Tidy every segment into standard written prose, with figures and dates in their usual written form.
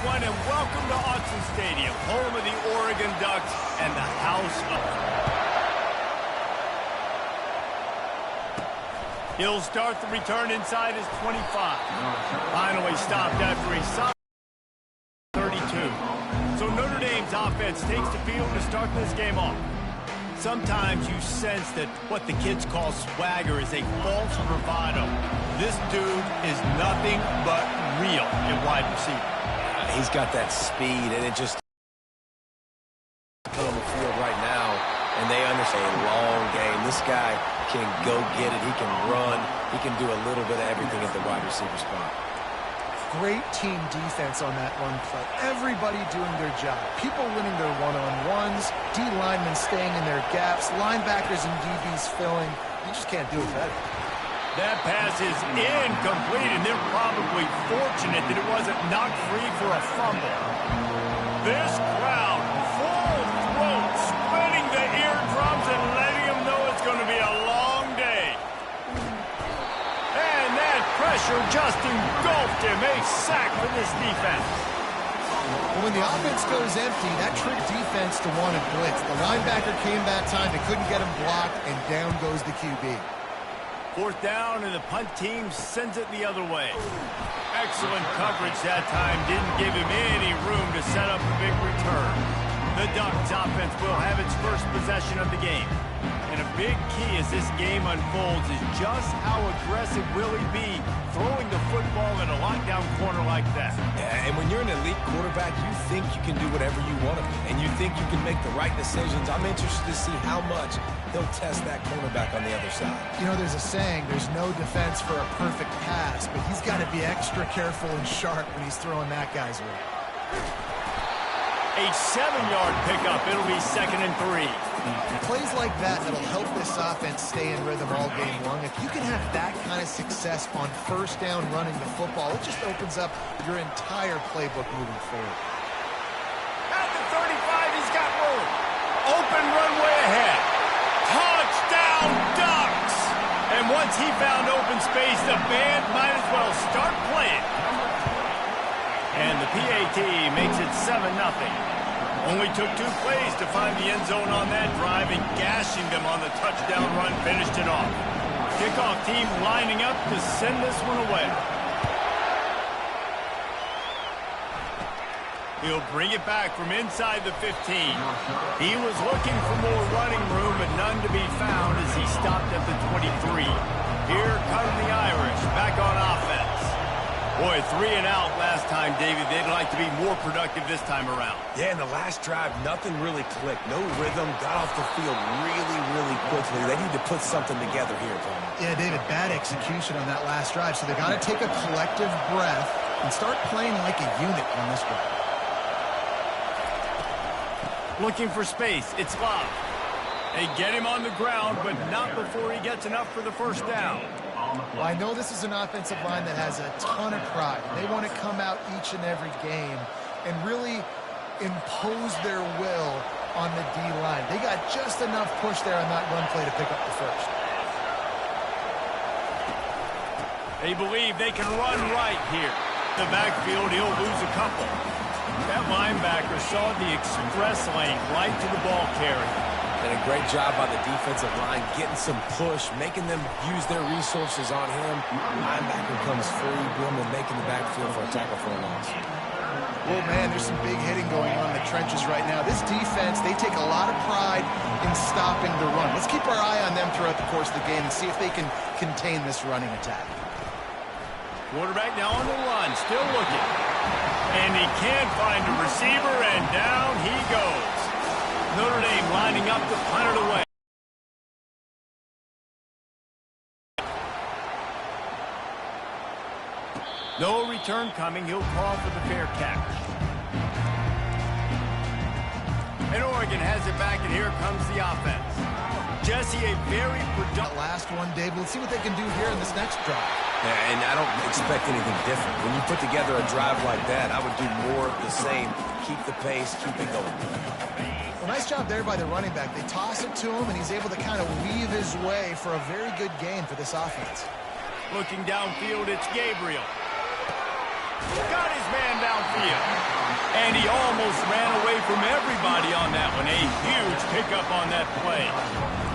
everyone, and welcome to Autzen Stadium, home of the Oregon Ducks and the house of... He'll start the return inside his 25. Finally stopped after a solid 32. So Notre Dame's offense takes the field to start this game off. Sometimes you sense that what the kids call swagger is a false bravado. This dude is nothing but real at wide receiver. He's got that speed, and it just on the field right now, and they understand a long game. This guy can go get it. He can run. He can do a little bit of everything at the wide receiver spot. Great team defense on that run play. Everybody doing their job. People winning their one-on-ones, D linemen staying in their gaps, linebackers and DBs filling. You just can't do it better. That pass is incomplete, and they're probably fortunate that it wasn't knocked free for a fumble. This crowd, full throat, splitting the eardrums and letting them know it's going to be a long day. And that pressure just engulfed him. A sack for this defense. When the offense goes empty, that tricked defense to want to blitz. The linebacker came that time. They couldn't get him blocked, and down goes the QB. Fourth down, and the punt team sends it the other way. Excellent coverage that time. Didn't give him any room to set up a big return. The Ducks offense will have its first possession of the game. And a big key as this game unfolds is just how aggressive will he be throwing the football in a lockdown corner like that. Yeah, and when you're an elite quarterback, you think you can do whatever you want to be, and you think you can make the right decisions. I'm interested to see how much he'll test that cornerback on the other side. You know, there's a saying, there's no defense for a perfect pass, but he's got to be extra careful and sharp when he's throwing that guy's way. A 7-yard pickup. It'll be 2nd and 3. Plays like that that'll help this offense stay in rhythm all game long. If you can have that kind of success on first down running the football, it just opens up your entire playbook moving forward. At the 35, he's got room. Open runway ahead. Touchdown, Ducks! And once he found open space, the band might as well start playing. And the PAT makes it 7-0. Only took 2 plays to find the end zone on that drive, and gashing them on the touchdown run finished it off. Kickoff team lining up to send this one away. He'll bring it back from inside the 15. He was looking for more running room, but none to be found as he stopped at the 23. Here come the Irish, back on offense. Boy, 3 and out last time, David. They'd like to be more productive this time around. Yeah, in the last drive, nothing really clicked. No rhythm, got off the field really quickly. They need to put something together here, Tony. Yeah, David, bad execution on that last drive, so they got to take a collective breath and start playing like a unit on this drive. Looking for space. It's Love. They get him on the ground, but not before he gets enough for the first down. Well, I know this is an offensive line that has a ton of pride. They want to come out each and every game and really impose their will on the D-line. They got just enough push there on that run play to pick up the first. They believe they can run right here. The backfield, he'll lose a couple. That linebacker saw the express lane right to the ball carrier. And a great job by the defensive line, getting some push, making them use their resources on him. Linebacker comes free, boom, and making the backfield for a tackle for a loss. Well, man, there's some big hitting going on in the trenches right now. This defense, they take a lot of pride in stopping the run. Let's keep our eye on them throughout the course of the game and see if they can contain this running attack. Quarterback now on the run, still looking. And he can't find a receiver, and down he goes. Notre Dame lining up to punt it away. No return coming. He'll call for the fair catch. And Oregon has it back, and here comes the offense. Jesse, a very productive... Last one, Dave. Let's see what they can do here in this next drive. Yeah, and I don't expect anything different. When you put together a drive like that, I would do more of the same. Keep the pace, keep it going. Well, nice job there by the running back. They toss it to him, and he's able to kind of weave his way for a very good gain for this offense. Looking downfield, it's Gabriel. Got his man downfield. And he almost ran away from everybody on that one. A huge pickup on that play.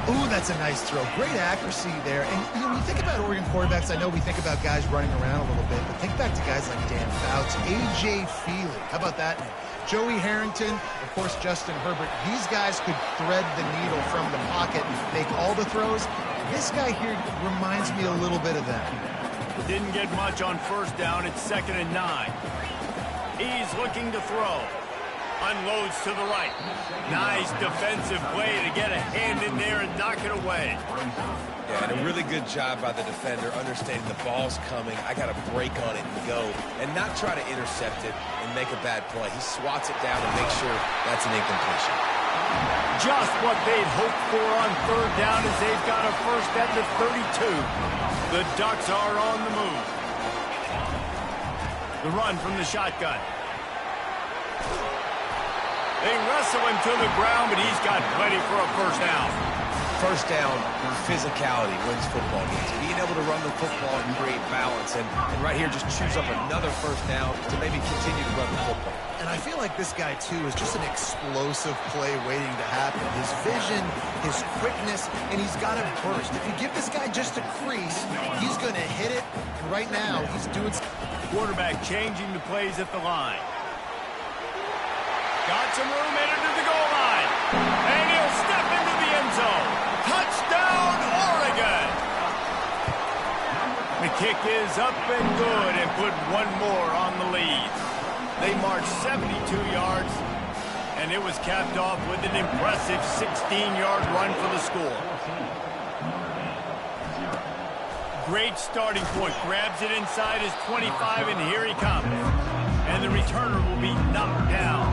Ooh, that's a nice throw. Great accuracy there. And when you think about Oregon quarterbacks, I know we think about guys running around a little bit, but think back to guys like Dan Fouts, A.J. Feely. How about that name? Joey Harrington, of course, Justin Herbert. These guys could thread the needle from the pocket, make all the throws. This guy here reminds me a little bit of that. Didn't get much on first down. It's 2nd and 9. He's looking to throw. Unloads to the right. Nice defensive play to get a hand in there and knock it away. Yeah, and a really good job by the defender, understanding the ball's coming. I got to break on it and go, and not try to intercept it and make a bad play. He swats it down and makes sure that's an incompletion. Just what they'd hoped for on third down as they've got a first at the 32. The Ducks are on the move. The run from the shotgun. They wrestle him to the ground, but he's got plenty for a first down. First down, physicality wins football games. Being able to run the football and create balance. And right here, just choose up another first down to maybe continue to run the football. And I feel like this guy, too, is just an explosive play waiting to happen. His vision, his quickness, and he's got a burst. If you give this guy just a crease, he's going to hit it. And right now, he's doing... Quarterback changing the plays at the line. Got some room headed to the goal line. And he'll step into the end zone. Touchdown, Oregon! The kick is up and good and put one more on the lead. They marched 72 yards, and it was capped off with an impressive 16-yard run for the score. Great starting point. Grabs it inside his 25, and here he comes. And the returner will be knocked down.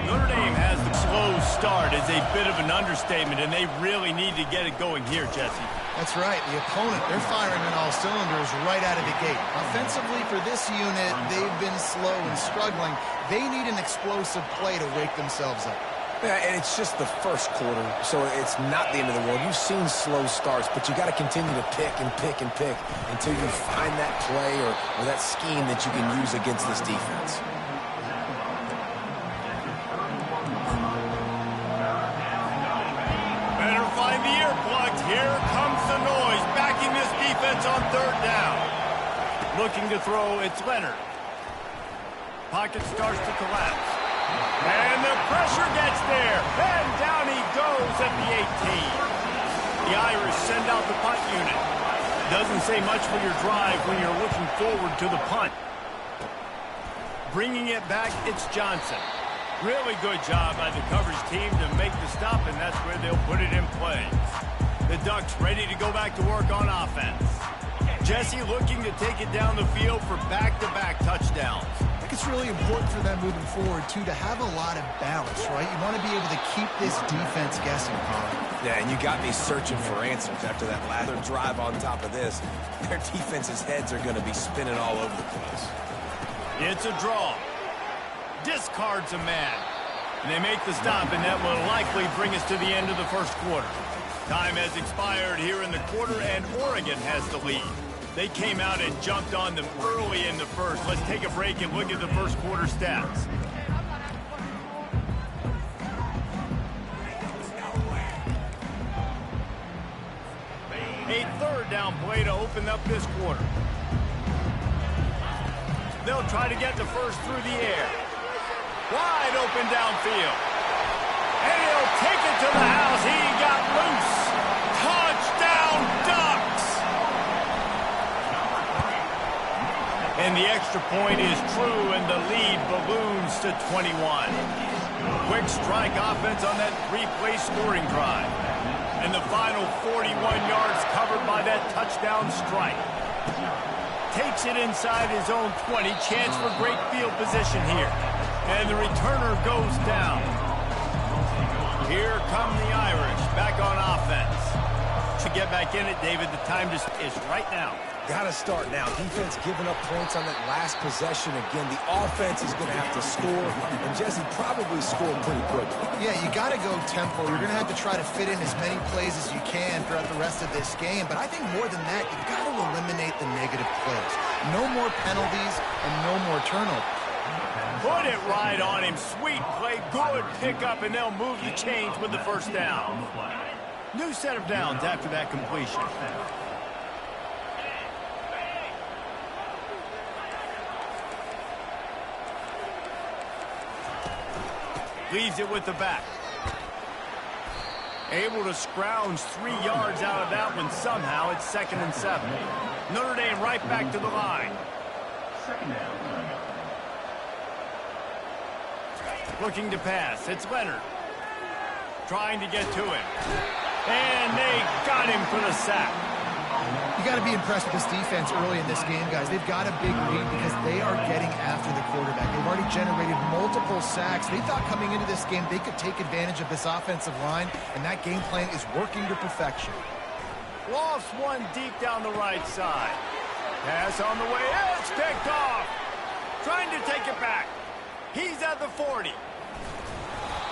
Notre Dame has the slow start as a bit of an understatement, and they really need to get it going here, Jesse. That's right. The opponent, they're firing on all cylinders right out of the gate. Offensively, for this unit, they've been slow and struggling. They need an explosive play to wake themselves up. Yeah, and it's just the first quarter, so it's not the end of the world. You've seen slow starts, but you got to continue to pick and pick and pick until you find that play or that scheme that you can use against this defense. Better find the earplugs. Here comes the noise, backing this defense on third down. Looking to throw, it's Leonard. Pocket starts to collapse. And the pressure gets there. And down he goes at the 18. The Irish send out the punt unit. Doesn't say much for your drive when you're looking forward to the punt. Bringing it back, it's Johnson. Really good job by the coverage team to make the stop, and that's where they'll put it in play. The Ducks ready to go back to work on offense. Jesse looking to take it down the field for back-to-back touchdowns. I think it's really important for them moving forward, too, to have a lot of balance, right? You want to be able to keep this defense guessing, Colin. Yeah, and you got me searching for answers after that last drive on top of this. Their defense's heads are going to be spinning all over the place. It's a draw. Discards a man. And they make the stop, and that will likely bring us to the end of the first quarter. Time has expired here in the quarter, and Oregon has the lead. They came out and jumped on them early in the first. Let's take a break and look at the first quarter stats. A third down play to open up this quarter. They'll try to get the first through the air. Wide open downfield. And he'll take it to the house. He got loose. Touchdown, Ducks! And the extra point is true, and the lead balloons to 21. Quick strike offense on that three-play scoring drive. And the final 41 yards covered by that touchdown strike. Takes it inside his own 20. Chance for great field position here. And the returner goes down. Here come the Irish back on offense. To get back in it, David, the time is right now. Got to start now. Defense giving up points on that last possession. Again, the offense is going to have to score, and Jesse probably scored pretty quickly. Yeah, you got to go tempo. You're going to have to try to fit in as many plays as you can throughout the rest of this game. But I think more than that, you've got to eliminate the negative plays. No more penalties and no more turnovers. Put it right on him. Sweet play, good pickup, and they'll move the chains with the first down. New set of downs after that completion. Leaves it with the back. Able to scrounge 3 yards out of that one somehow. It's 2nd and 7. Notre Dame right back to the line. Looking to pass. It's Leonard. Trying to get to him. And they got him for the sack. You got to be impressed with this defense early in this game, guys. They've got a big lead because they are getting after the quarterback. They've already generated multiple sacks. They thought coming into this game they could take advantage of this offensive line, and that game plan is working to perfection. Lofts one deep down the right side. Pass on the way. It's picked off. Trying to take it back. He's at the 40.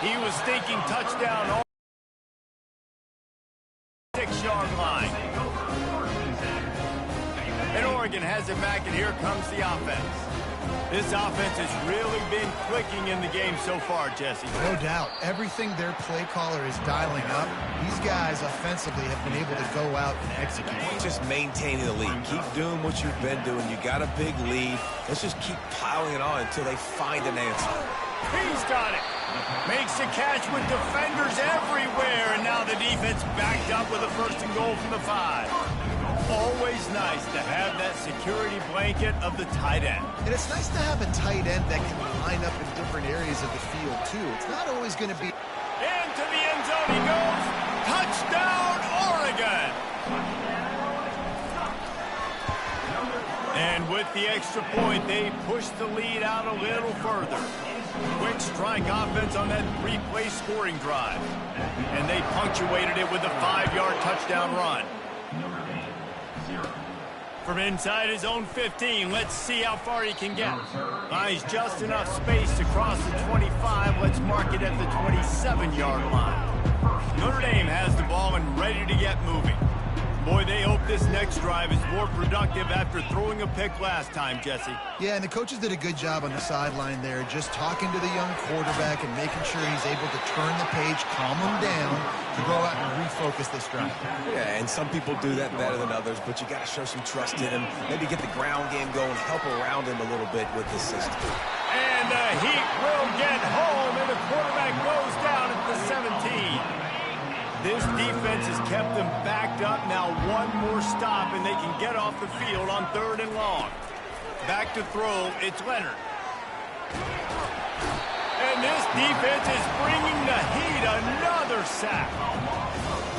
He was thinking touchdown. 6-yard line. And Oregon has it back, and here comes the offense. This offense has really been clicking in the game so far, Jesse. No doubt. Everything their play caller is dialing up, these guys offensively have been able to go out and execute. Just maintaining the lead. Keep doing what you've been doing. You got a big lead. Let's just keep piling it on until they find an answer. He's got it. Makes the catch with defenders everywhere, and now the defense backed up with a 1st and goal from the 5. Always nice to have that security blanket of the tight end. And it's nice to have a tight end that can line up in different areas of the field, too. It's not always going to be... Into the end zone he goes. Touchdown, Oregon! And with the extra point, they push the lead out a little further. Quick strike offense on that 3-play scoring drive. And they punctuated it with a 5-yard touchdown run. From inside his own 15, let's see how far he can get. He's just enough space to cross the 25. Let's mark it at the 27-yard line. Notre Dame has the ball and ready to get moving. Boy, they hope this next drive is more productive after throwing a pick last time, Jesse. Yeah, and the coaches did a good job on the sideline there, just talking to the young quarterback and making sure he's able to turn the page, calm him down, to go out and refocus this drive. Yeah, and some people do that better than others, but you got to show some trust in him. Maybe get the ground game going, help around him a little bit with the system. And the Heat will get home, and the quarterback goes down at the 17. This defense has kept them backed up. Now one more stop, and they can get off the field on 3rd and long. Back to throw, it's Leonard. And this defense is bringing the Heat another sack.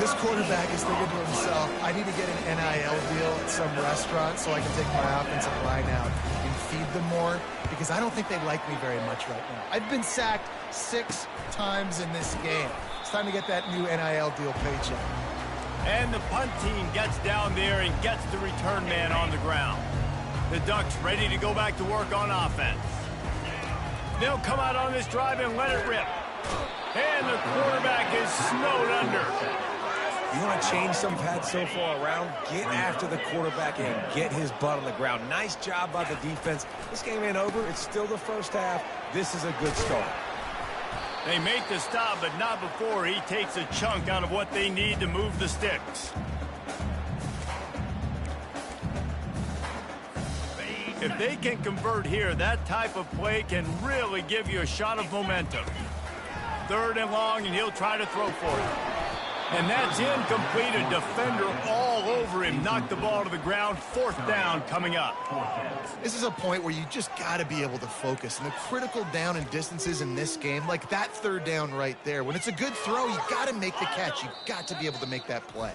This quarterback is thinking to himself, I need to get an NIL deal at some restaurant so I can take my offensive line out and feed them more, because I don't think they like me very much right now. I've been sacked 6 times in this game. It's time to get that new NIL deal paycheck. And the punt team gets down there and gets the return man on the ground. The Ducks ready to go back to work on offense. They'll come out on this drive and let it rip. And the quarterback is snowed under. You want to change something we've had so far around? Get after the quarterback and get his butt on the ground. Nice job by the defense. This game ain't over. It's still the first half. This is a good start. They make the stop, but not before he takes a chunk out of what they need to move the sticks. If they can convert here, that type of play can really give you a shot of momentum. 3rd and long, and he'll try to throw for it. And that's incomplete. A defender all over him. Knocked the ball to the ground. 4th down coming up. This is a point where you just got to be able to focus. And the critical down and distances in this game, like that 3rd down right there, when it's a good throw, you got to make the catch. You got to be able to make that play.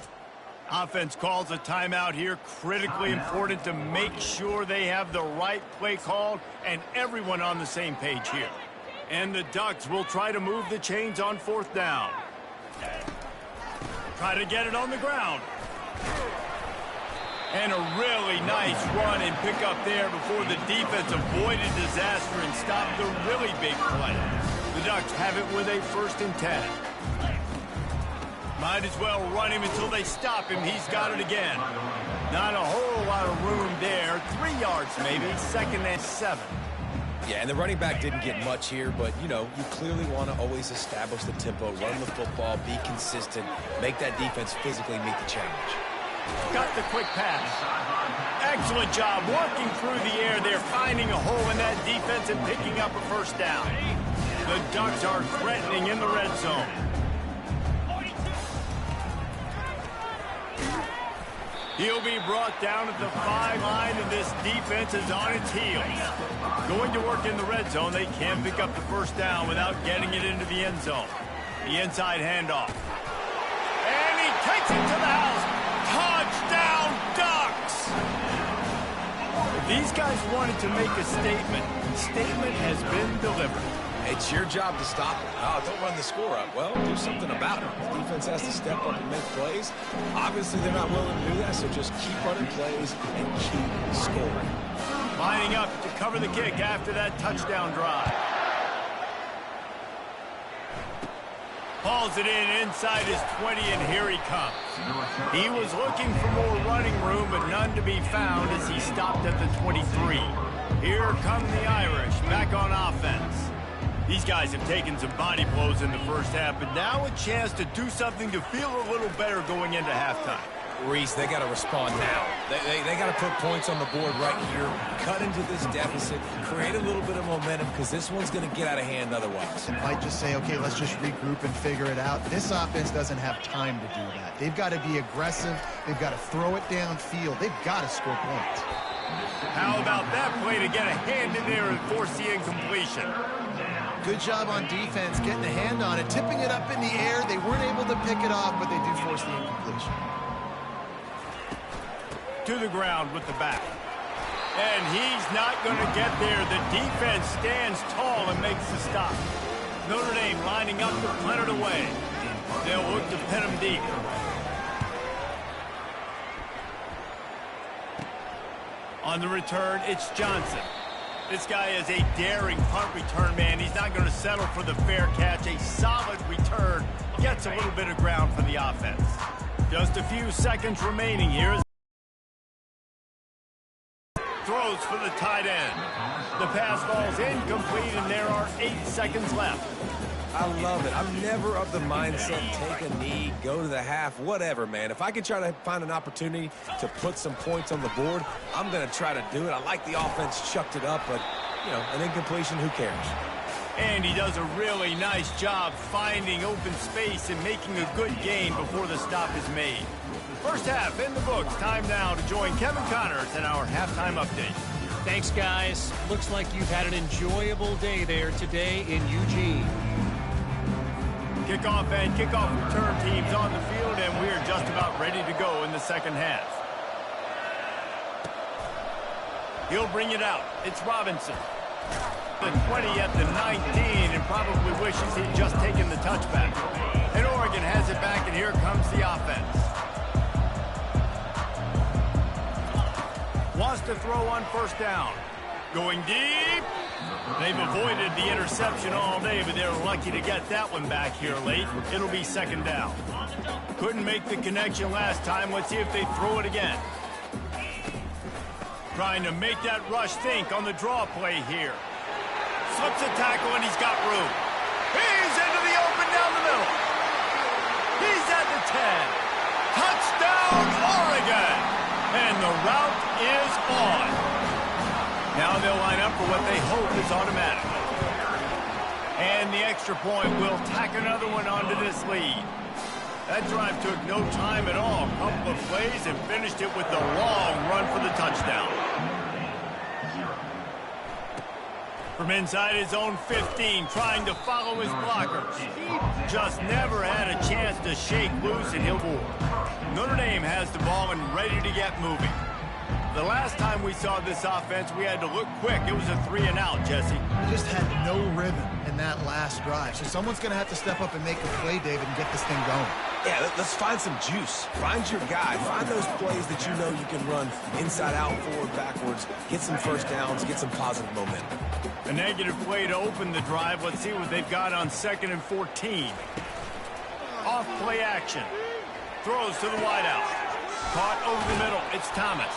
Offense calls a timeout here. Critically important to make sure they have the right play called and everyone on the same page here. And the Ducks will try to move the chains on 4th down. Try to get it on the ground. And a really nice run and pick up there before the defense avoided disaster and stopped the really big play. The Ducks have it with a 1st and 10. Might as well run him until they stop him. He's got it again. Not a whole lot of room there. 3 yards maybe. 2nd and 7. Yeah, and the running back didn't get much here, but, you know, you clearly want to always establish the tempo, run the football, be consistent, make that defense physically meet the challenge. Got the quick pass. Excellent job working through the air there, finding a hole in that defense and picking up a 1st down. The Ducks are threatening in the red zone. He'll be brought down at the 5 line, and this defense is on its heels. Going to work in the red zone, they can pick up the 1st down without getting it into the end zone. The inside handoff. And he takes it to the house. Touchdown, Ducks! These guys wanted to make a statement. The statement has been delivered. It's your job to stop it. Oh, don't run the score up. Well, do something about it. The defense has to step up and make plays. Obviously, they're not willing to do that, so just keep running plays and keep scoring. Lining up to cover the kick after that touchdown drive. Hauls it in inside his 20, and here he comes. He was looking for more running room, but none to be found as he stopped at the 23. Here come the Irish, back on offense. These guys have taken some body blows in the 1st half, but now a chance to do something to feel a little better going into halftime. Reese, they got to respond now. They got to put points on the board right here, cut into this deficit, create a little bit of momentum, because this one's going to get out of hand otherwise. It might just say, okay, let's just regroup and figure it out. This offense doesn't have time to do that. They've got to be aggressive. They've got to throw it downfield. They've got to score points. How about that play to get a hand in there and force the incompletion? Good job on defense getting a hand on it, tipping it up in the air. They weren't able to pick it off, but they do force the incompletion. To the ground with the back. And he's not going to get there. The defense stands tall and makes the stop. Notre Dame lining up to punt it away. They'll look to pin him deep. On the return, it's Johnson. This guy is a daring punt return man. He's not going to settle for the fair catch. A solid return. Gets a little bit of ground for the offense. Just a few seconds remaining here. Throws for the tight end. The pass falls incomplete, and there are 8 seconds left. I love it. I'm never of the mindset, take a knee, go to the half, whatever, man. If I can try to find an opportunity to put some points on the board, I'm going to try to do it. I like the offense chucked it up, but, you know, an incompletion, who cares? And he does a really nice job finding open space and making a good gain before the stop is made. 1st half in the books. Time now to join Kevin Connors in our halftime update. Thanks, guys. Looks like you've had an enjoyable day there today in Eugene. Kickoff and kickoff return teams on the field, and we're just about ready to go in the 2nd half. He'll bring it out. It's Robinson. The 20 at the 19, and probably wishes he'd just taken the touchback. And Oregon has it back, and here comes the offense. Wants to throw on 1st down. Going deep. They've avoided the interception all day, but they're lucky to get that one back here late. It'll be 2nd down. Couldn't make the connection last time. Let's see if they throw it again. Trying to make that rush think on the draw play here. Slips a tackle, and he's got room. He's into the open down the middle. He's at the 10. Touchdown, Oregon! And the route is on. Now they'll line up for what they hope is automatic. And the extra point will tack another one onto this lead. That drive took no time at all. A couple of plays and finished it with the long run for the touchdown. From inside his own 15, trying to follow his blockers. Just never had a chance to shake loose, and he'll forward. Notre Dame has the ball and ready to get moving. The last time we saw this offense, we had to look quick. It was a 3-and-out, Jesse. They just had no rhythm in that last drive. So someone's going to have to step up and make a play, David, and get this thing going. Yeah, let's find some juice. Find your guy. Find those plays that you know you can run inside out, forward, backwards, get some first downs, get some positive momentum. A negative play to open the drive. Let's see what they've got on 2nd and 14. Off play action. Throws to the wideout. Caught over the middle. It's Thomas.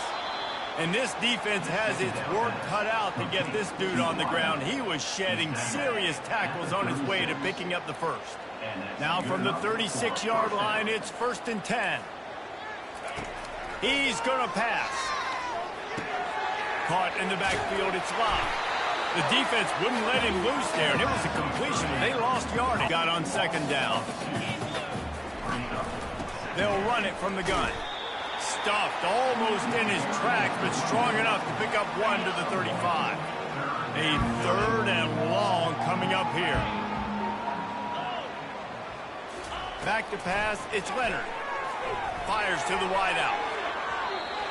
And this defense has its work cut out to get this dude on the ground. He was shedding serious tackles on his way to picking up the first. Now from the 36-yard line, it's 1st and 10. He's going to pass. Caught in the backfield, it's Locke. The defense wouldn't let him loose there, and it was a completion. They lost yardage. Got on 2nd down. They'll run it from the gun. Stuffed almost in his tracks, but strong enough to pick up 1 to the 35. A 3rd and long coming up here. Back to pass, it's Leonard. Fires to the wideout.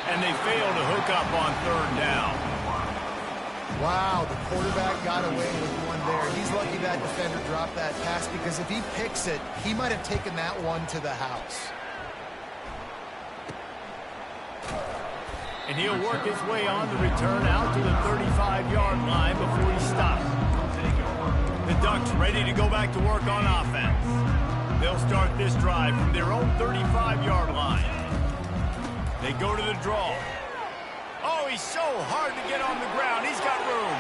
And they fail to hook up on 3rd down. Wow, the quarterback got away with one there. He's lucky that defender dropped that pass, because if he picks it, he might have taken that one to the house. And he'll work his way on the return out to the 35-yard line before he stops. The Ducks ready to go back to work on offense. They'll start this drive from their own 35-yard line. They go to the draw. Oh, he's so hard to get on the ground. He's got room.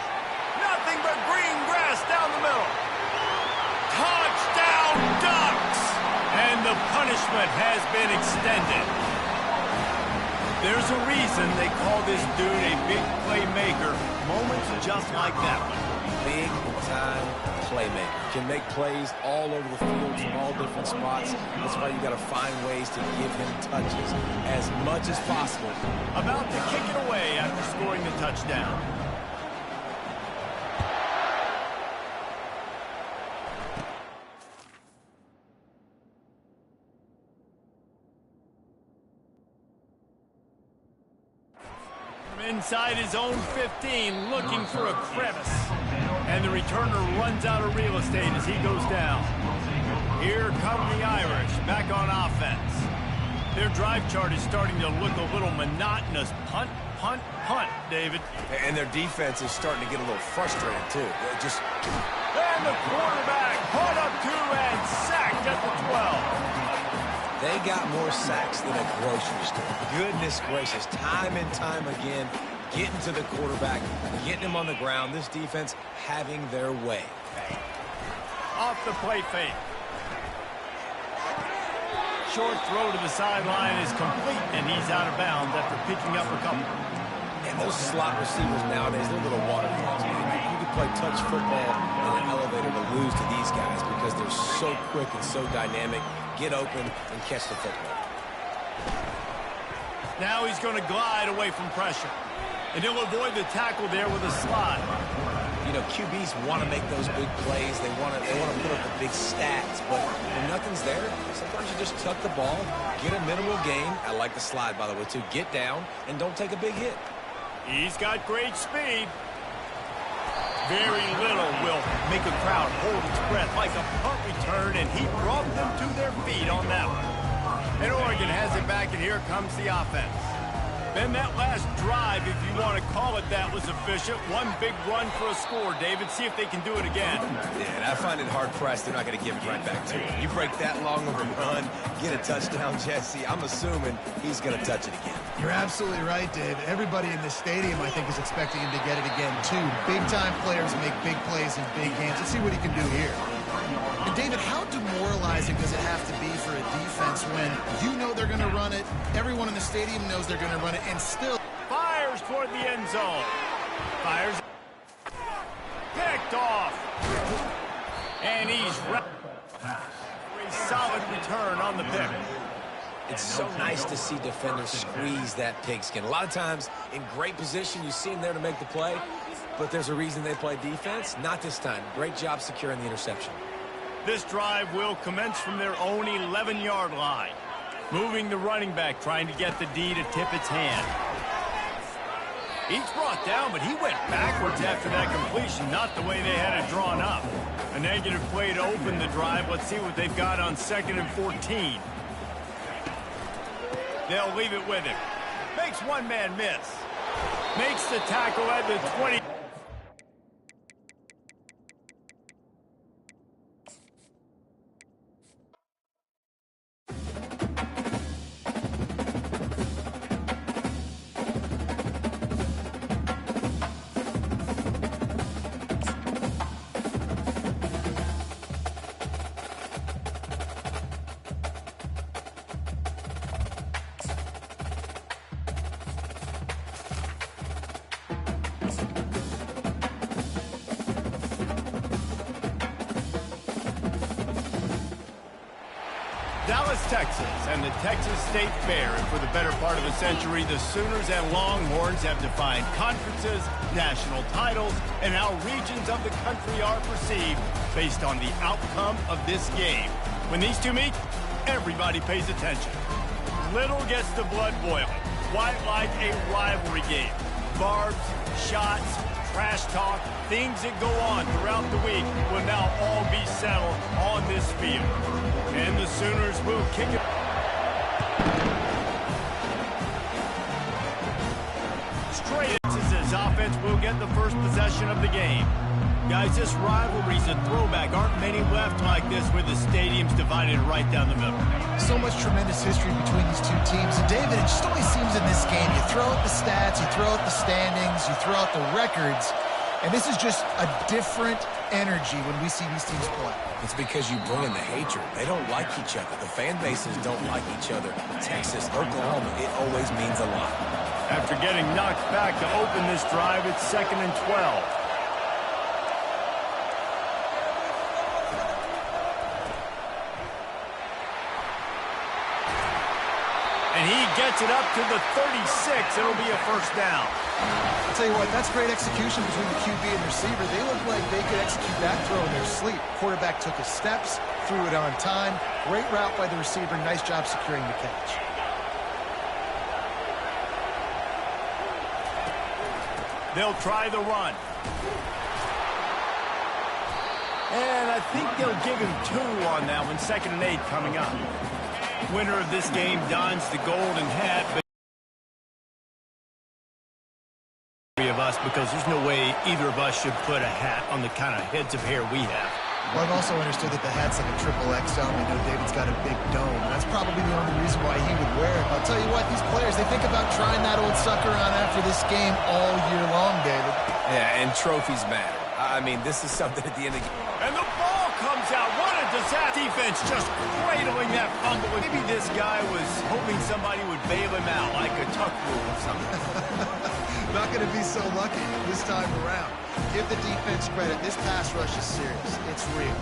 Nothing but green grass down the middle. Touchdown, Ducks! And the punishment has been extended. There's a reason they call this dude a big playmaker. Moments just like that one. Big-time playmaker. Can make plays all over the field from all different spots. That's why you got to find ways to give him touches as much as possible. About to kick it away after scoring the touchdown. Inside his own 15, looking for a crevice. And the returner runs out of real estate as he goes down. Here come the Irish, back on offense. Their drive chart is starting to look a little monotonous. Punt, punt, punt, David. And their defense is starting to get a little frustrated, too. And the quarterback caught up 2 and sacked at the 12. They got more sacks than a grocery store. Goodness gracious, time and time again, getting to the quarterback, getting him on the ground. This defense having their way. Off the play fake. Short throw to the sideline is complete, and he's out of bounds after picking up a couple. And those slot receivers nowadays, they're little waterfalls, man. You can play touch football in an elevator to lose to these guys because they're so quick and so dynamic. Get open and catch the football. Now he's going to glide away from pressure. And he'll avoid the tackle there with a slide. You know, QBs want to make those big plays. They want to put up the big stats. But when nothing's there, sometimes you just tuck the ball, get a minimal gain. I like the slide, by the way, too. Get down and don't take a big hit. He's got great speed. Very little will make a crowd hold its breath like a punt return, and he brought them to their feet on that one. And Oregon has it back, and here comes the offense. Then that last drive, if you want to call it that, was efficient. One big run for a score, David. See if they can do it again. Yeah, and I find it hard-pressed they're not going to give it right back to you. You break that long of a run, get a touchdown, Jesse, I'm assuming he's going to touch it again. You're absolutely right, Dave. Everybody in this stadium, I think, is expecting him to get it again, too. Big-time players make big plays in big games. Let's see what he can do here. And, David, how demoralizing does it have to be for a defense when you know they're going to run it, everyone in the stadium knows they're going to run it, and still fires toward the end zone. Fires. Picked off. And he's a solid return on the pick. It's so nice to see defenders squeeze that pigskin. A lot of times in great position, you see them there to make the play, but there's a reason they play defense. Not this time. Great job securing the interception. This drive will commence from their own 11-yard line. Moving the running back, trying to get the D to tip its hand. He's brought down, but he went backwards after that completion, not the way they had it drawn up. A negative play to open the drive. Let's see what they've got on 2nd and 14. They'll leave it with him. Makes one man miss. Makes the tackle at the 20. Dallas, Texas, and the Texas State Fair. And for the better part of a century, the Sooners and Longhorns have defined conferences, national titles, and how regions of the country are perceived based on the outcome of this game. When these two meet, everybody pays attention. Little gets the blood boiling. Quite like a rivalry game. Barbs, shots, trash talk, things that go on throughout the week will now all be settled on this field. And the Sooners will kick it. Straight into his offense will get the first possession of the game. Guys, this rivalry's a throwback. Aren't many left like this where the stadium's divided right down the middle. So much tremendous history between these two teams. And David, it just always seems in this game, you throw out the stats, you throw out the standings, you throw out the records, and this is just a different energy when we see these teams play. It's because you bring in the hatred. They don't like each other. The fan bases don't like each other. Texas, Oklahoma, it always means a lot. After getting knocked back to open this drive, it's 2nd and 12. And he gets it up to the 36. It'll be a first down. I'll tell you what, that's great execution between the QB and the receiver. They look like they could execute that throw in their sleep. Quarterback took his steps, threw it on time. Great route by the receiver. Nice job securing the catch. They'll try the run. And I think they'll give him 2 on that one. 2nd and 8 coming up. Winner of this game dons the golden hat. Of us, because there's no way either of us should put a hat on the kind of heads of hair we have. Well, I've also understood that the hat's like a triple XL. We know David's got a big dome. That's probably the only reason why he would wear it. I'll tell you what, these players, they think about trying that old sucker on after this game all year long, David. Yeah, and trophies matter. I mean, this is something at the end of the game. And the ball comes out. What a disaster. Defense just cradling that fumble. Maybe this guy was hoping somebody would bail him out like a tuck rule or something. Not going to be so lucky this time around. Give the defense credit. This pass rush is serious. It's real.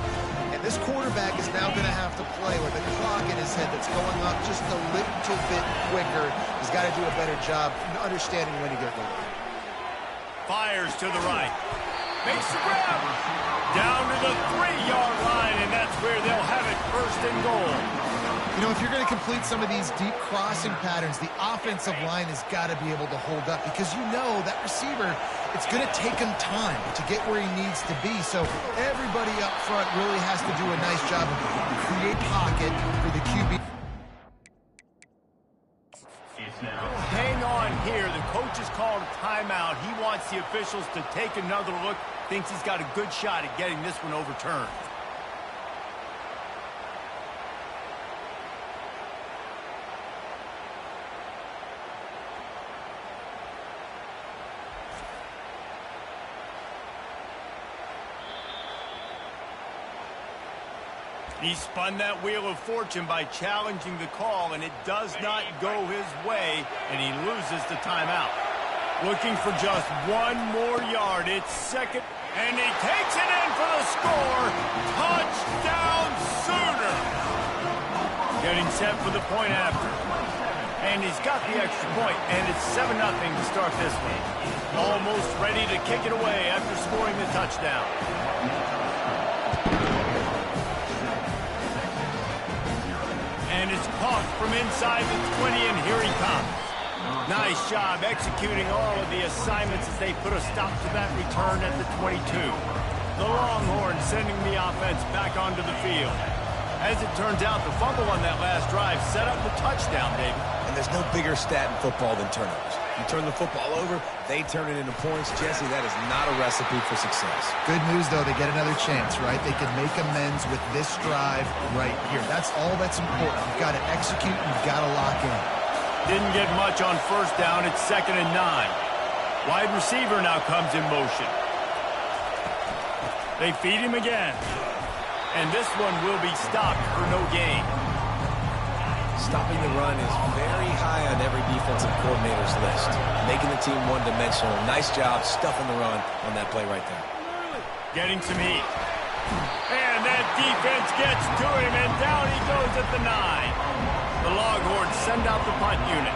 And this quarterback is now going to have to play with a clock in his head that's going up just a little bit quicker. He's got to do a better job understanding when to get rid of it. Fires to the right. Makes the grab. Down to the 3-yard line, and that's where they'll have it 1st and goal. You know, if you're going to complete some of these deep crossing patterns, the offensive line has got to be able to hold up because you know that receiver, it's going to take him time to get where he needs to be. So everybody up front really has to do a nice job of create pocket for the QB. Hang on here. The coach has called a timeout. He wants the officials to take another look. Thinks he's got a good shot at getting this one overturned. He spun that wheel of fortune by challenging the call, and it does not go his way, and he loses the timeout. Looking for just 1 more yard. It's 2nd, and he takes it in for the score. Touchdown, Sooner! Getting set for the point after. And he's got the extra point, and it's 7-0 to start this one. Almost ready to kick it away after scoring the touchdown. And it's caught from inside the 20, and here he comes. Nice job executing all of the assignments as they put a stop to that return at the 22. The Longhorns sending the offense back onto the field. As it turns out, the fumble on that last drive set up the touchdown, David. And there's no bigger stat in football than turnovers. You turn the football over, they turn it into points. Jesse, that is not a recipe for success. Good news, though, they get another chance, right? They can make amends with this drive right here. That's all that's important. You've got to execute, you've got to lock in. Didn't get much on first down. It's 2nd and 9. Wide receiver now comes in motion. They feed him again. And this one will be stopped for no gain. Stopping the run is very high on every defensive coordinator's list. Making the team one-dimensional. Nice job stuffing the run on that play right there. Getting some heat. And that defense gets to him, and down he goes at the 9. The Longhorns send out the punt unit.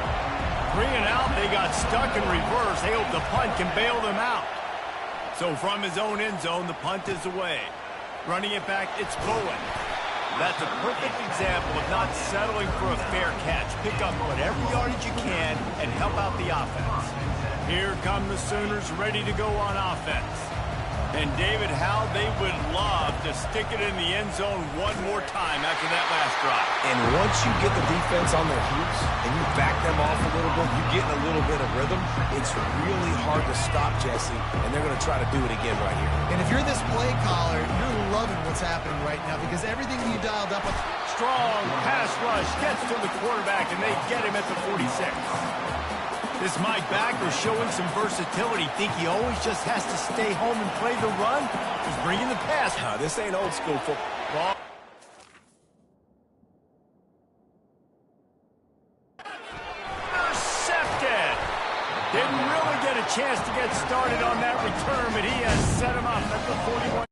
3 and out, they got stuck in reverse. They hope the punt can bail them out. So from his own end zone, the punt is away. Running it back, it's Bowen. That's a perfect example of not settling for a fair catch. Pick up whatever yardage you can and help out the offense. Here come the Sooners ready to go on offense. And David, how they would love to stick it in the end zone one more time after that last drive. And once you get the defense on their heels and you back them off a little bit, you get in a little bit of rhythm, it's really hard to stop, Jesse, and they're going to try to do it again right here. And if you're this play caller, you're loving what's happening right now because everything you dialed up with. Strong pass rush gets to the quarterback, and they get him at the 46. This Mike backer showing some versatility. Think he always just has to stay home and play the run? He's bringing the pass. This ain't old school football. Intercepted. Didn't really get a chance to get started on that return, but he has set him up at the 41.